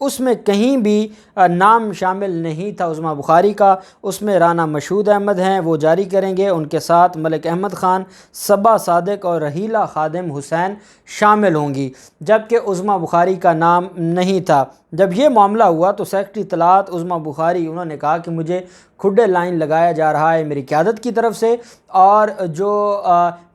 اس میں کہیں بھی نام شامل نہیں تھا عظمیٰ بخاری کا۔ اس میں رانا مشہود احمد ہیں، وہ جاری کریں گے، ان کے ساتھ ملک احمد خان، صبا صادق اور رحیلہ خادم حسین شامل ہوں گی، جبکہ عظمیٰ بخاری کا نام نہیں تھا۔ جب یہ معاملہ ہوا تو سیکرٹری اطلاعات عظمیٰ بخاری انہوں نے کہا کہ مجھے کھڈے لائن لگایا جا رہا ہے میری قیادت کی طرف سے، اور جو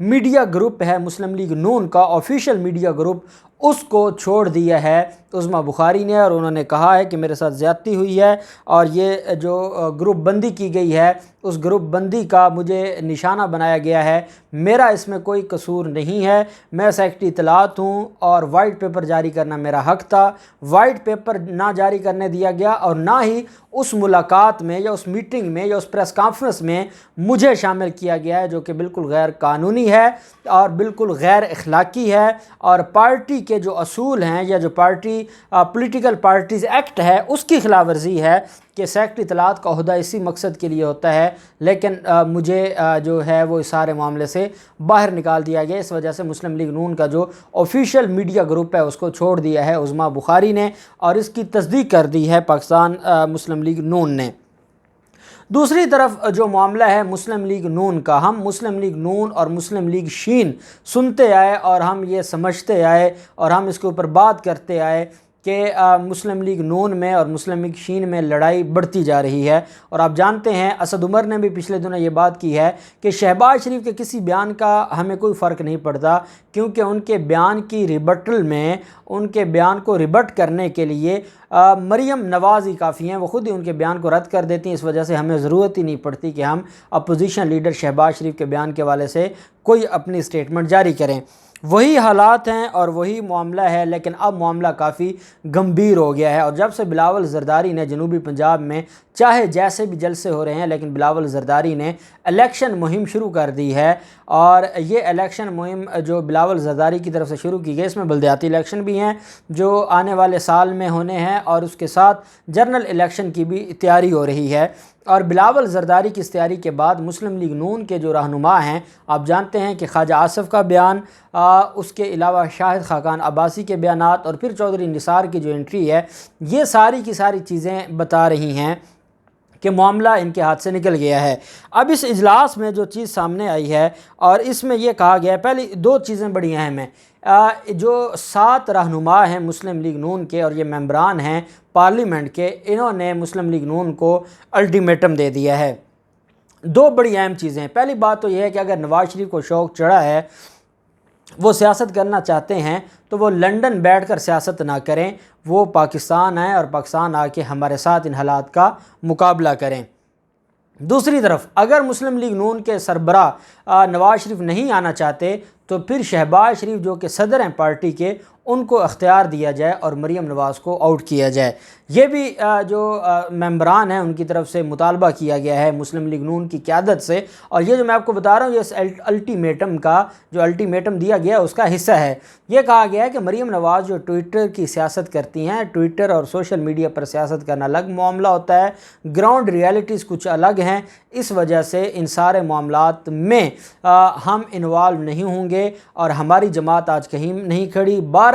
میڈیا گروپ ہے مسلم لیگ نون کا آفیشیل میڈیا گروپ، اس کو چھوڑ دیا ہے عظمیٰ بخاری نے، اور انہوں نے کہا ہے کہ میرے ساتھ زیادتی ہوئی ہے، اور یہ جو گروپ بندی کی گئی ہے اس گروپ بندی کا مجھے نشانہ بنایا گیا ہے، میرا اس میں کوئی قصور نہیں ہے، میں سیکرٹری اطلاعات ہوں اور وائٹ پیپر جاری کرنا میرا حق تھا۔ وائٹ پیپر نہ جاری کرنے دیا گیا، اور نہ ہی اس ملاقات میں یا اس میٹنگ میں یا اس پریس کانفرنس میں مجھے شامل کیا گیا ہے، جو کہ بالکل غیر قانونی ہے اور بالکل غیر اخلاقی ہے، اور پارٹی کے جو اصول ہیں یا جو پارٹی پولیٹیکل پارٹیز ایکٹ ہے اس کی خلاف ورزی ہے کہ سیکرٹری اطلاعات کا عہدہ اسی مقصد کے لیے ہوتا ہے، لیکن مجھے جو ہے وہ اس سارے معاملے سے باہر نکال دیا گیا۔ اس وجہ سے مسلم لیگ نون کا جو آفیشیل میڈیا گروپ ہے اس کو چھوڑ دیا ہے عظمیٰ بخاری نے، اور اس کی تصدیق کر دی ہے پاکستان مسلم لیگ نون نے۔ دوسری طرف جو معاملہ ہے مسلم لیگ نون کا، ہم مسلم لیگ نون اور مسلم لیگ شین سنتے آئے، اور ہم یہ سمجھتے آئے اور ہم اس کے اوپر بات کرتے آئے کہ مسلم لیگ نون میں اور مسلم لیگ شین میں لڑائی بڑھتی جا رہی ہے، اور آپ جانتے ہیں اسد عمر نے بھی پچھلے دنوں یہ بات کی ہے کہ شہباز شریف کے کسی بیان کا ہمیں کوئی فرق نہیں پڑتا، کیونکہ ان کے بیان کی ریبٹل میں، ان کے بیان کو ریبٹ کرنے کے لیے مریم نواز ہی کافی ہیں، وہ خود ہی ان کے بیان کو رد کر دیتی ہیں، اس وجہ سے ہمیں ضرورت ہی نہیں پڑتی کہ ہم اپوزیشن لیڈر شہباز شریف کے بیان کے حوالے سے کوئی اپنی سٹیٹمنٹ جاری کریں۔ وہی حالات ہیں اور وہی معاملہ ہے، لیکن اب معاملہ کافی گمبھیر ہو گیا ہے، اور جب سے بلاول زرداری نے جنوبی پنجاب میں چاہے جیسے بھی جلسے ہو رہے ہیں، لیکن بلاول زرداری نے الیکشن مہم شروع کر دی ہے، اور یہ الیکشن مہم جو بلاول زرداری کی طرف سے شروع کی گئی، اس میں بلدیاتی الیکشن بھی ہیں جو آنے والے سال میں ہونے ہیں، اور اس کے ساتھ جنرل الیکشن کی بھی تیاری ہو رہی ہے۔ اور بلاول زرداری کی اس تیاری کے بعد مسلم لیگ نون کے جو رہنما ہیں، آپ جانتے ہیں کہ خواجہ آصف کا بیان، اس کے علاوہ شاہد خاقان عباسی کے بیانات، اور پھر چودھری نثار کی جو انٹری ہے، یہ ساری کی ساری چیزیں بتا رہی ہیں کہ معاملہ ان کے ہاتھ سے نکل گیا ہے۔ اب اس اجلاس میں جو چیز سامنے آئی ہے، اور اس میں یہ کہا گیا ہے، پہلی دو چیزیں بڑی اہم ہیں۔ جو 7 رہنما ہیں مسلم لیگ نون کے، اور یہ ممبران ہیں پارلیمنٹ کے، انہوں نے مسلم لیگ نون کو الٹیمیٹم دے دیا ہے۔ دو بڑی اہم چیزیں ہیں۔ پہلی بات تو یہ ہے کہ اگر نواز شریف کو شوق چڑھا ہے، وہ سیاست کرنا چاہتے ہیں، تو وہ لندن بیٹھ کر سیاست نہ کریں، وہ پاکستان آئیں اور پاکستان آ کے ہمارے ساتھ ان حالات کا مقابلہ کریں۔ دوسری طرف اگر مسلم لیگ نون کے سربراہ نواز شریف نہیں آنا چاہتے، تو پھر شہباز شریف جو کہ صدر ہیں پارٹی کے، ان کو اختیار دیا جائے اور مریم نواز کو آؤٹ کیا جائے۔ یہ بھی جو ممبران ہیں ان کی طرف سے مطالبہ کیا گیا ہے مسلم لیگ نون کی قیادت سے، اور یہ جو میں آپ کو بتا رہا ہوں، یہ الٹیمیٹم کا جو الٹیمیٹم دیا گیا اس کا حصہ ہے۔ یہ کہا گیا ہے کہ مریم نواز جو ٹویٹر کی سیاست کرتی ہیں، ٹویٹر اور سوشل میڈیا پر سیاست کرنا الگ معاملہ ہوتا ہے، گراؤنڈ ریالٹیز کچھ الگ ہیں، اس وجہ سے ان سارے معاملات میں ہم انوالو نہیں ہوں گے، اور ہماری جماعت آج کہیں نہیں کھڑی۔ 12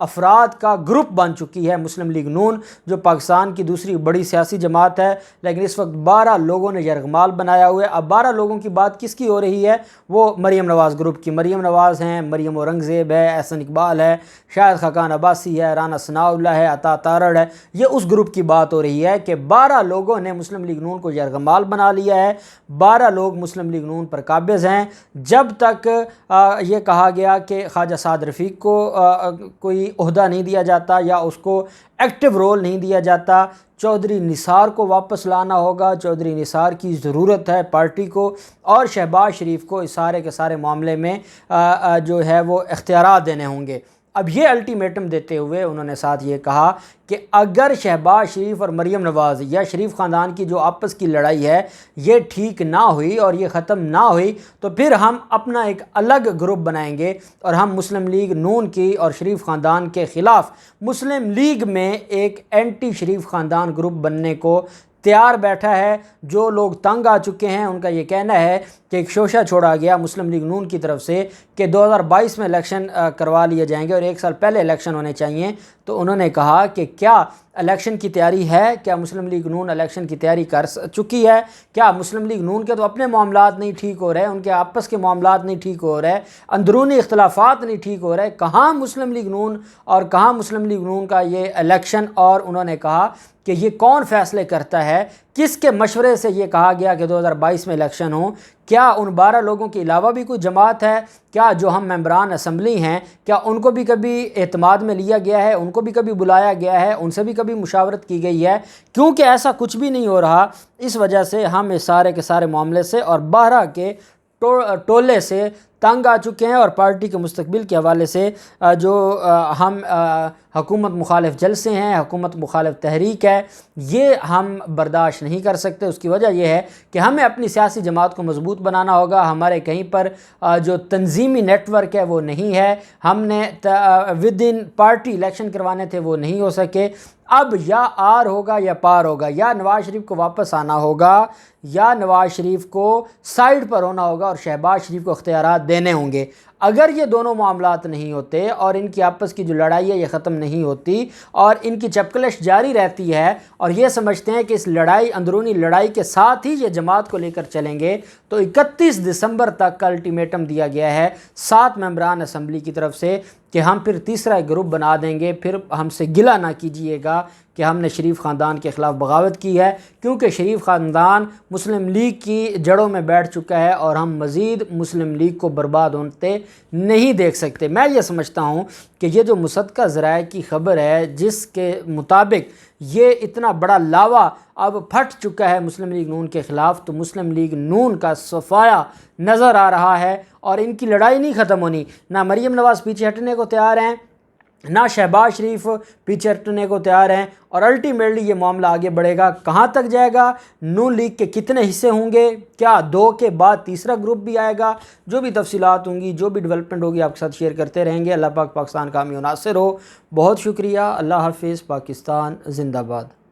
افراد کا گروپ بن چکی ہے مسلم لیگ نون، جو پاکستان کی دوسری بڑی سیاسی جماعت ہے، لیکن اس وقت 12 لوگوں نے یرغمال بنایا ہوا ہے۔ اب 12 لوگوں کی بات کس کی ہو رہی ہے؟ وہ مریم نواز گروپ کی، مریم نواز ہیں، مریم اورنگزیب ہے، احسن اقبال ہے، شاہد خاقان عباسی ہے، رانا ثناء اللہ ہے، عطا تارڑ ہے، یہ اس گروپ کی بات ہو رہی ہے کہ 12 لوگوں نے مسلم لیگ نون کو یرغمال بنا لیا ہے۔ 12 لوگ مسلم لیگ نون پر قابض ہیں، جب تک یہ کہا گیا کہ خواجہ سعد رفیق کو کوئی عہدہ نہیں دیا جاتا یا اس کو ایکٹیو رول نہیں دیا جاتا، چودھری نثار کو واپس لانا ہوگا، چودھری نثار کی ضرورت ہے پارٹی کو، اور شہباز شریف کو اس سارے کے سارے معاملے میں جو ہے وہ اختیارات دینے ہوں گے۔ اب یہ الٹیمیٹم دیتے ہوئے انہوں نے ساتھ یہ کہا کہ اگر شہباز شریف اور مریم نواز یا شریف خاندان کی جو آپس کی لڑائی ہے یہ ٹھیک نہ ہوئی اور یہ ختم نہ ہوئی، تو پھر ہم اپنا ایک الگ گروپ بنائیں گے، اور ہم مسلم لیگ نون کی اور شریف خاندان کے خلاف مسلم لیگ میں ایک اینٹی شریف خاندان گروپ بننے کو تیار بیٹھا ہے۔ جو لوگ تنگ آ چکے ہیں ان کا یہ کہنا ہے کہ ایک شوشہ چھوڑا گیا مسلم لیگ نون کی طرف سے کہ 2022 میں الیکشن کروا لیے جائیں گے اور 1 سال پہلے الیکشن ہونے چاہیے، تو انہوں نے کہا کہ کیا الیکشن کی تیاری ہے؟ کیا مسلم لیگ نون الیکشن کی تیاری کر چکی ہے؟ کیا مسلم لیگ نون کے تو اپنے معاملات نہیں ٹھیک ہو رہے، ان کے آپس کے معاملات نہیں ٹھیک ہو رہے، اندرونی اختلافات نہیں ٹھیک ہو رہے، کہاں مسلم لیگ نون اور کہاں مسلم لیگ نون کا یہ الیکشن؟ اور انہوں نے کہا کہ یہ کون فیصلے کرتا ہے، کس کے مشورے سے یہ کہا گیا کہ 2022 میں الیکشن ہوں؟ کیا ان 12 لوگوں کے علاوہ بھی کوئی جماعت ہے؟ کیا جو ہم ممبران اسمبلی ہیں کیا ان کو بھی کبھی اعتماد میں لیا گیا ہے؟ ان کو بھی کبھی بلایا گیا ہے؟ ان سے بھی کبھی مشاورت کی گئی ہے؟ کیونکہ ایسا کچھ بھی نہیں ہو رہا، اس وجہ سے ہم اس سارے کے سارے معاملے سے اور بہرہ کے ٹولے سے تنگ آ چکے ہیں، اور پارٹی کے مستقبل کے حوالے سے جو ہم حکومت مخالف جلسے ہیں، حکومت مخالف تحریک ہے، یہ ہم برداشت نہیں کر سکتے۔ اس کی وجہ یہ ہے کہ ہمیں اپنی سیاسی جماعت کو مضبوط بنانا ہوگا۔ ہمارے کہیں پر جو تنظیمی نیٹ ورک ہے وہ نہیں ہے، ہم نے ود ان پارٹی الیکشن کروانے تھے وہ نہیں ہو سکے۔ اب یا آر ہوگا یا پار ہوگا، یا نواز شریف کو واپس آنا ہوگا یا نواز شریف کو سائیڈ پر ہونا ہوگا اور شہباز شریف کو اختیارات دینے ہوں گے۔ اگر یہ دونوں معاملات نہیں ہوتے اور ان کی آپس کی جو لڑائی ہے یہ ختم نہیں ہوتی اور ان کی چپکلش جاری رہتی ہے اور یہ سمجھتے ہیں کہ اس لڑائی اندرونی لڑائی کے ساتھ ہی یہ جماعت کو لے کر چلیں گے، تو 31 دسمبر تک کا الٹیمیٹم دیا گیا ہے 7 ممبران اسمبلی کی طرف سے کہ ہم پھر تیسرا گروپ بنا دیں گے۔ پھر ہم سے گلہ نہ کیجئے گا کہ ہم نے شریف خاندان کے خلاف بغاوت کی ہے، کیونکہ شریف خاندان مسلم لیگ کی جڑوں میں بیٹھ چکا ہے اور ہم مزید مسلم لیگ کو برباد ہوتے نہیں دیکھ سکتے۔ میں یہ سمجھتا ہوں کہ یہ جو مصدقہ ذرائع کی خبر ہے جس کے مطابق یہ اتنا بڑا لاوا اب پھٹ چکا ہے مسلم لیگ نون کے خلاف، تو مسلم لیگ نون کا صفایا نظر آ رہا ہے اور ان کی لڑائی نہیں ختم ہونی۔ نہ مریم نواز پیچھے ہٹنے کو تیار ہیں، نہ شہباز شریف پیچھے ہٹنے کو تیار ہیں، اور الٹیمیٹلی یہ معاملہ آگے بڑھے گا۔ کہاں تک جائے گا؟ نون لیگ کے کتنے حصے ہوں گے؟ کیا 2 کے بعد تیسرا گروپ بھی آئے گا؟ جو بھی تفصیلات ہوں گی، جو بھی ڈیولپمنٹ ہوگی آپ کے ساتھ شیئر کرتے رہیں گے۔ اللہ پاک پاکستان کا حامی و ناصر ہو۔ بہت شکریہ۔ اللہ حافظ۔ پاکستان زندہ باد۔